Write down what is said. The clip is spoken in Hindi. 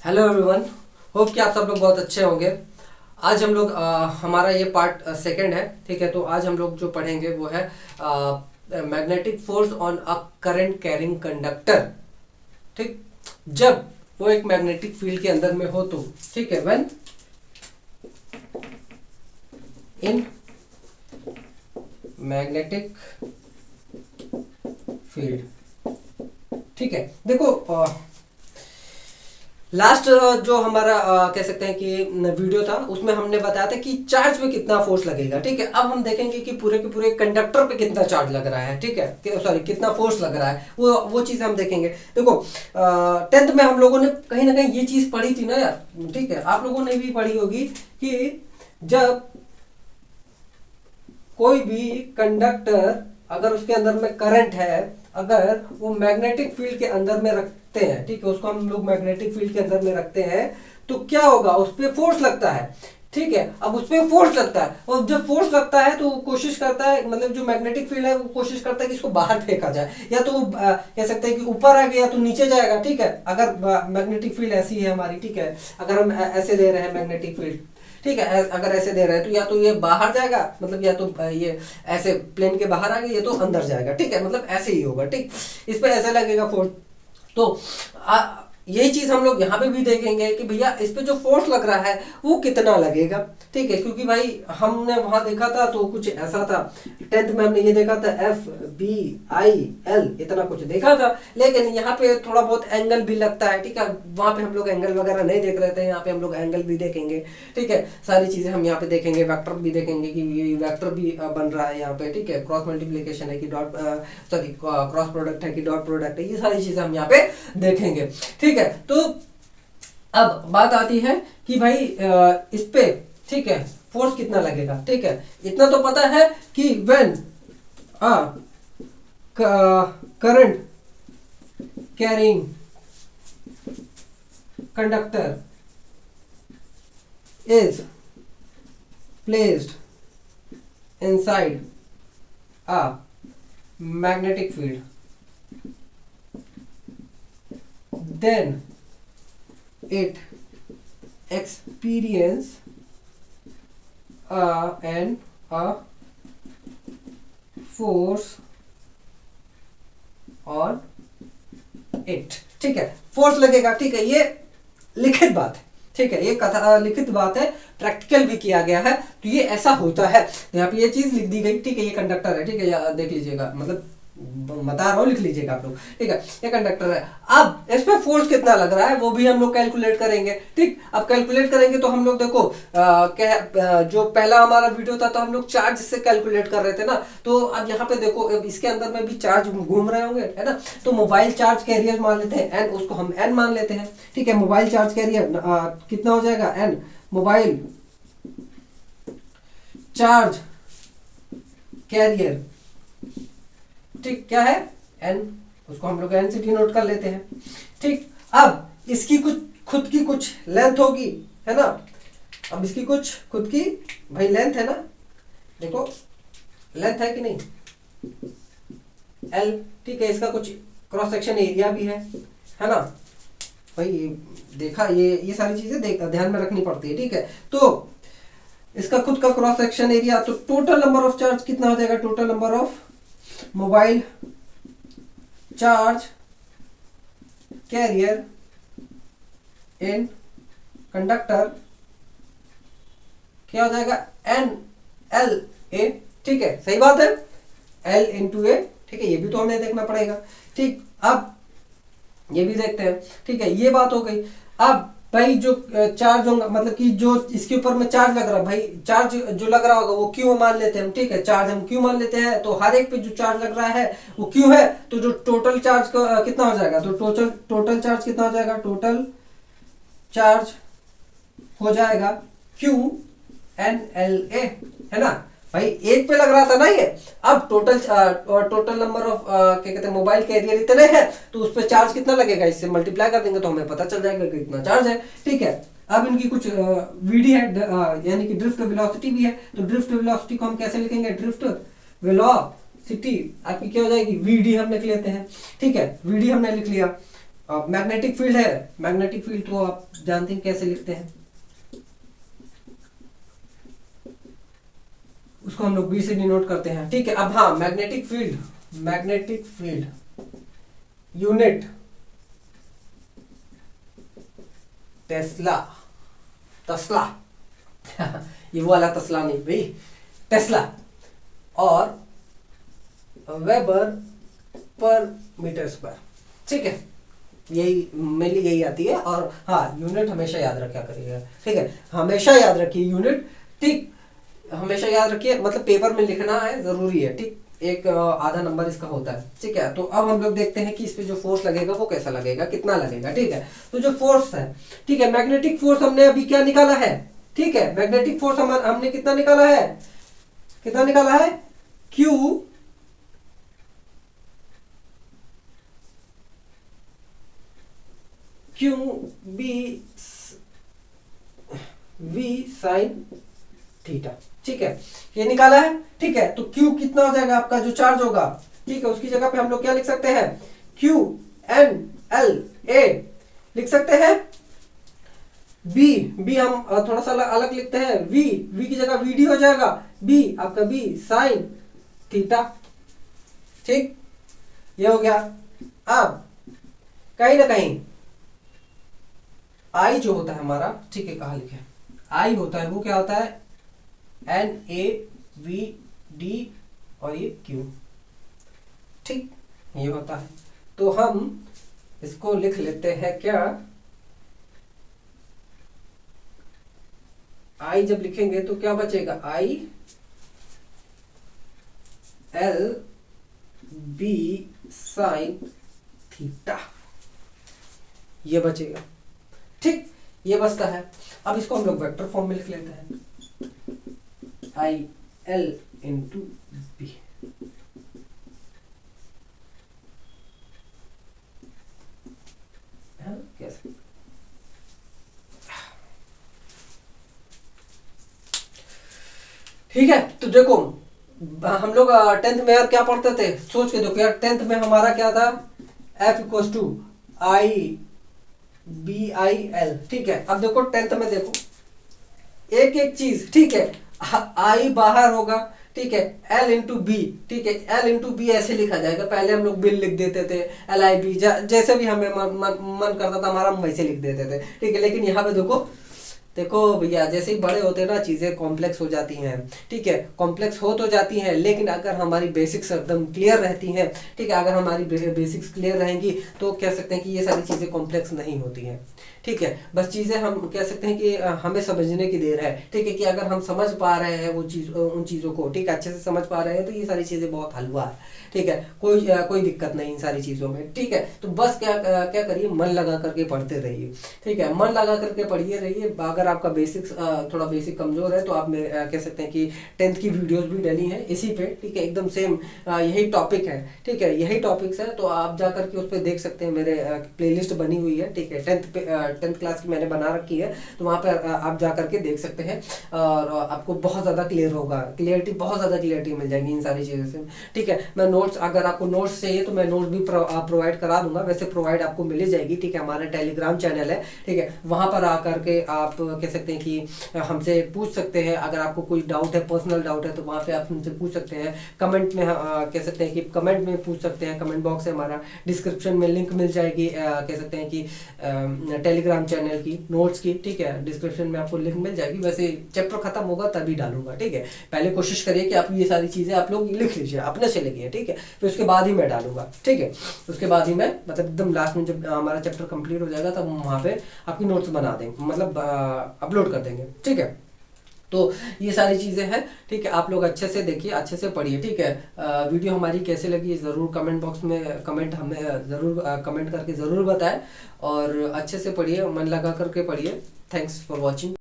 हेलो एवरीवन, होप कि आप सब लोग बहुत अच्छे होंगे। आज हम लोग हमारा ये पार्ट सेकंड है। ठीक है, तो आज हम लोग जो पढ़ेंगे वो है magnetic force on a current carrying conductor. ठीक, जब वो एक मैग्नेटिक फील्ड के अंदर में हो तो ठीक है, व्हेन इन मैग्नेटिक फील्ड। ठीक है, देखो लास्ट जो हमारा कह सकते हैं कि वीडियो था उसमें हमने बताया था कि चार्ज पे कितना फोर्स लगेगा। ठीक है, अब हम देखेंगे कि पूरे के पूरे कंडक्टर पे कितना चार्ज लग रहा है। ठीक है, सॉरी कितना फोर्स लग रहा है, वो चीज हम देखेंगे। देखो 10th में हम लोगों ने कहीं ना कहीं ये चीज पढ़ी थी ना यार। ठीक है, आप लोगों ने भी पढ़ी होगी कि जब कोई भी कंडक्टर अगर उसके अंदर में करंट है, अगर वो मैग्नेटिक फील्ड के अंदर में रखते हैं, ठीक है, उसको हम लोग मैग्नेटिक फील्ड के अंदर में रखते हैं, तो क्या होगा, उस पर फोर्स लगता है। ठीक है, अब उस पर फोर्स लगता है और जब फोर्स लगता है तो वो कोशिश करता है, मतलब जो मैग्नेटिक फील्ड है वो कोशिश करता है कि इसको बाहर फेंका जाए, या तो कह सकते हैं कि ऊपर आ गया तो नीचे जाएगा। ठीक है, अगर मैग्नेटिक फील्ड ऐसी है हमारी, ठीक है, अगर हम ऐसे ले रहे हैं मैग्नेटिक फील्ड, ठीक है, अगर ऐसे दे रहे हैं तो या तो ये बाहर जाएगा, मतलब या तो ये ऐसे प्लेन के बाहर आ गया, ये तो अंदर जाएगा। ठीक है, मतलब ऐसे ही होगा। ठीक, इस पे ऐसे लगेगा फोर्स। तो यही चीज हम लोग यहाँ पे भी देखेंगे कि भैया इस पे जो फोर्स लग रहा है वो कितना लगेगा। ठीक है, क्योंकि भाई हमने वहां देखा था तो कुछ ऐसा था, 10th में हमने ये देखा था F B I L, इतना कुछ देखा था। लेकिन यहाँ पे थोड़ा बहुत एंगल भी लगता है। ठीक है, वहां पे हम लोग एंगल वगैरह नहीं देख रहे थे, यहाँ पे हम लोग एंगल भी देखेंगे। ठीक है, सारी चीजें हम यहाँ पे देखेंगे, वेक्टर भी देखेंगे कि ये वेक्टर भी बन रहा है यहाँ पे। ठीक है, क्रॉस मल्टीप्लीकेशन है कि डॉट, सॉरी क्रॉस प्रोडक्ट है कि डॉट प्रोडक्ट है, ये सारी चीजें हम यहाँ पे देखेंगे। ठीक है, तो अब बात आती है कि भाई इस पे, ठीक है, फोर्स कितना लगेगा। ठीक है, इतना तो पता है कि when a current carrying conductor is placed inside a magnetic field, then it experience a force on it। ठीक है, फोर्स लगेगा। ठीक है, ये लिखित बात है। ठीक है, ये कथा लिखित बात है, प्रैक्टिकल भी किया गया है, तो ये ऐसा होता है। यहाँ पे ये चीज लिख दी गई। ठीक है, ये कंडक्टर है। ठीक है, देख लीजिएगा, मतलब बता रहा हूँ, लिख लीजिएगा आप लोग। ठीक है, ये कंडक्टर है। अब इस पे फोर्स कितना लग रहा है वो भी हम लोग कैलकुलेट करेंगे। ठीक, अब कैलकुलेट करेंगे तो हम लोग देखो जो पहला हमारा वीडियो था तो हम लोग चार्ज से कैलकुलेट कर रहे थे ना, तो अब यहाँ पे देखो इसके अंदर में भी चार्ज घूम रहे होंगे, है ना। तो मोबाइल चार्ज कैरियर मान लेते हैं एन, उसको हम एन मान लेते हैं। ठीक है, मोबाइल चार्ज कैरियर कितना हो जाएगा, एन। मोबाइल चार्ज कैरियर, ठीक, क्या है, एन, उसको हम लोग एन से डिनोट कर लेते हैं। ठीक, अब इसकी कुछ खुद की कुछ लेंथ होगी, है ना। अब इसकी कुछ खुद की भाई लेंथ है ना, देखो लेंथ है कि नहीं, एल। ठीक है, इसका कुछ क्रॉस सेक्शन एरिया भी है ना भाई। देखा, ये सारी चीजें ध्यान में रखनी पड़ती है। ठीक है, तो इसका खुद का क्रॉस सेक्शन एरिया, तो टोटल नंबर ऑफ चार्ज कितना हो जाएगा, total number of mobile charge carrier in conductor क्या हो जाएगा, एन एल ए। ठीक है, सही बात है, एल इंटू ए। ठीक है, ये भी तो हमें देखना पड़ेगा। ठीक, अब ये भी देखते हैं। ठीक है, ये बात हो गई। अब भाई जो चार्ज होगा, मतलब कि जो इसके ऊपर में चार्ज लग रहा है, भाई चार्ज जो लग रहा होगा वो क्यू मान लेते हैं हम। ठीक है, चार्ज हम क्यू मान लेते हैं, तो हर एक पे जो चार्ज लग रहा है वो क्यू है, तो जो टोटल चार्ज कितना हो जाएगा, तो टोटल चार्ज कितना हो जाएगा, टोटल चार्ज हो जाएगा क्यू एन एल ए, है ना भाई। एक पे लग रहा था ना ये, अब टोटल नंबर ऑफ क्या कहते हैं मोबाइल कैरियर इतने हैं, तो उस पर चार्ज कितना लगेगा, इससे मल्टीप्लाई कर देंगे तो हमें पता चल जाएगा कि कितना चार्ज है। ठीक है, अब इनकी कुछ वीडी है, यानी कि ड्रिफ्ट वेलोसिटी भी है, तो ड्रिफ्ट वेलोसिटी को हम कैसे लिखेंगे, ड्रिफ्ट वेलोसिटी आपकी क्या हो जाएगी, वीडी हम लिख लेते हैं। ठीक है, वीडी हमने लिख लिया। मैग्नेटिक फील्ड है, मैग्नेटिक फील्ड तो आप जानते हैं कैसे लिखते हैं, उसको हम लोग बी से डिनोट करते हैं, ठीक है। अब हाँ, magnetic field, magnetic field unit tesla, tesla ये वो वाला तस्ला नहीं भाई, टेस्ला, और वेबर पर मीटर स्क्वायर, ठीक है। यही मेनली यही आती है। और हाँ, यूनिट हमेशा याद रखा करिएगा, ठीक है, हमेशा याद रखिए यूनिट, ठीक, हमेशा याद रखिए, मतलब पेपर में लिखना है, जरूरी है, ठीक, एक आधा नंबर इसका होता है, ठीक है। तो अब हम लोग देखते हैं कि इस पे जो फोर्स लगेगा वो कैसा लगेगा, कितना लगेगा, ठीक है। तो जो फोर्स है, ठीक है, मैग्नेटिक फोर्स हमने अभी क्या निकाला है, ठीक है, मैग्नेटिक फोर्स हमने कितना निकाला है, कितना निकाला है, Q B V sine theta, ठीक है, ये निकाला है, ठीक है। तो Q कितना हो जाएगा, आपका जो चार्ज होगा, ठीक है, उसकी जगह पे हम लोग क्या लिख सकते हैं, Q N L A लिख सकते हैं। बी हम थोड़ा सा अलग लिखते हैं, वी की जगह VD हो जाएगा, बी आपका बी साइन थीटा, ठीक, ये हो गया। अब कहीं ना कहीं आई जो होता है हमारा, ठीक है, कहा लिखे, आई होता है वो क्या होता है, NAVD और ये Q, ठीक, ये होता है। तो हम इसको लिख लेते हैं क्या, आई जब लिखेंगे तो क्या बचेगा, I L B sine theta, ये बचेगा, ठीक, ये बचता है। अब इसको हम लोग वेक्टर फॉर्म में लिख लेते हैं, आई एल इंटू बी, कैसे, ठीक है। तो देखो हम लोग 10th में यार क्या पढ़ते थे, सोच के देखो यार, 10th में हमारा क्या था, F equal to I B I L, ठीक है। अब देखो 10th में देखो एक एक चीज, ठीक है, आई बाहर होगा, ठीक है, एल इंटू बी, ठीक है, एल इंटू बी ऐसे लिखा जाएगा, पहले हम लोग बिल लिख देते थे, LIB, जैसे भी हमें मन करता था हमारा, हम वैसे लिख देते थे, ठीक है। लेकिन यहाँ पे देखो, देखो भैया, जैसे ही बड़े होते हैं ना, चीजें कॉम्प्लेक्स हो जाती हैं, ठीक है, कॉम्प्लेक्स हो तो जाती हैं, लेकिन अगर हमारी बेसिक्स एकदम क्लियर रहती हैं, ठीक है, अगर हमारी बेसिक्स क्लियर रहेंगी तो कह सकते हैं कि ये सारी चीजें कॉम्प्लेक्स नहीं होती हैं, ठीक है। बस चीजें हम कह सकते हैं कि हमें समझने की देर है, ठीक है, कि अगर हम समझ पा रहे हैं वो चीज, उन चीजों को, ठीक है, अच्छे से समझ पा रहे हैं, तो ये सारी चीजें बहुत हलवा है, ठीक है, कोई दिक्कत नहीं इन सारी चीजों में, ठीक है। तो बस क्या क्या करिए, मन लगा करके पढ़ते रहिए, ठीक है, मन लगा करके पढ़िए रहिए। अगर आपका बेसिक्स थोड़ा बेसिक कमजोर है तो आप कह सकते हैं कि 10th की वीडियोस भी डली हैं इसी पे, ठीक है, एकदम सेम यही टॉपिक है, ठीक है, यही टॉपिक्स है, तो आप जा करके उस पर देख सकते हैं, मेरे प्लेलिस्ट बनी हुई है, ठीक है, 10th क्लास की मैंने बना रखी है, तो वहाँ पर आप जा करके देख सकते हैं, और आपको बहुत ज़्यादा क्लियर होगा, क्लियरिटी, बहुत ज़्यादा क्लियरिटी मिल जाएगी इन सारी चीज़ों से, ठीक है। मैं नोट्स, अगर आपको नोट्स चाहिए तो मैं नोट्स भी प्रोवाइड करा दूंगा, वैसे प्रोवाइड आपको मिल ही जाएगी, ठीक है, हमारा टेलीग्राम चैनल है, ठीक है, वहाँ पर आकर के आप कह सकते हैं कि हमसे पूछ सकते हैं, अगर आपको कोई डाउट है, पर्सनल डाउट है, तो वहाँ पे आप हमसे पूछ सकते हैं, कमेंट में कह सकते हैं कि कमेंट में पूछ सकते हैं, कमेंट बॉक्स है हमारा, डिस्क्रिप्शन में लिंक मिल जाएगी, कह सकते हैं कि टेलीग्राम चैनल की, नोट्स की, ठीक है, डिस्क्रिप्शन में आपको लिंक मिल जाएगी, वैसे चैप्टर खत्म होगा तभी डालूंगा, ठीक है। पहले कोशिश करिए कि आप ये सारी चीजें आप लोग लिख लीजिए, अपने से लिखिए, ठीक है, फिर उसके बाद ही मैं डालूंगा, ठीक है, उसके बाद ही मैं, मतलब एकदम लास्ट में जब हमारा चैप्टर कंप्लीट हो जाएगा तब वहाँ पे आपकी नोट्स बना देंगे, मतलब अपलोड कर देंगे, ठीक है। तो ये सारी चीजें हैं, ठीक है, आप लोग अच्छे से देखिए, अच्छे से पढ़िए, ठीक है। वीडियो हमारी कैसे लगी जरूर कमेंट बॉक्स में हमें जरूर कमेंट करके जरूर बताएं, और अच्छे से पढ़िए, मन लगा करके पढ़िए। Thanks for watching.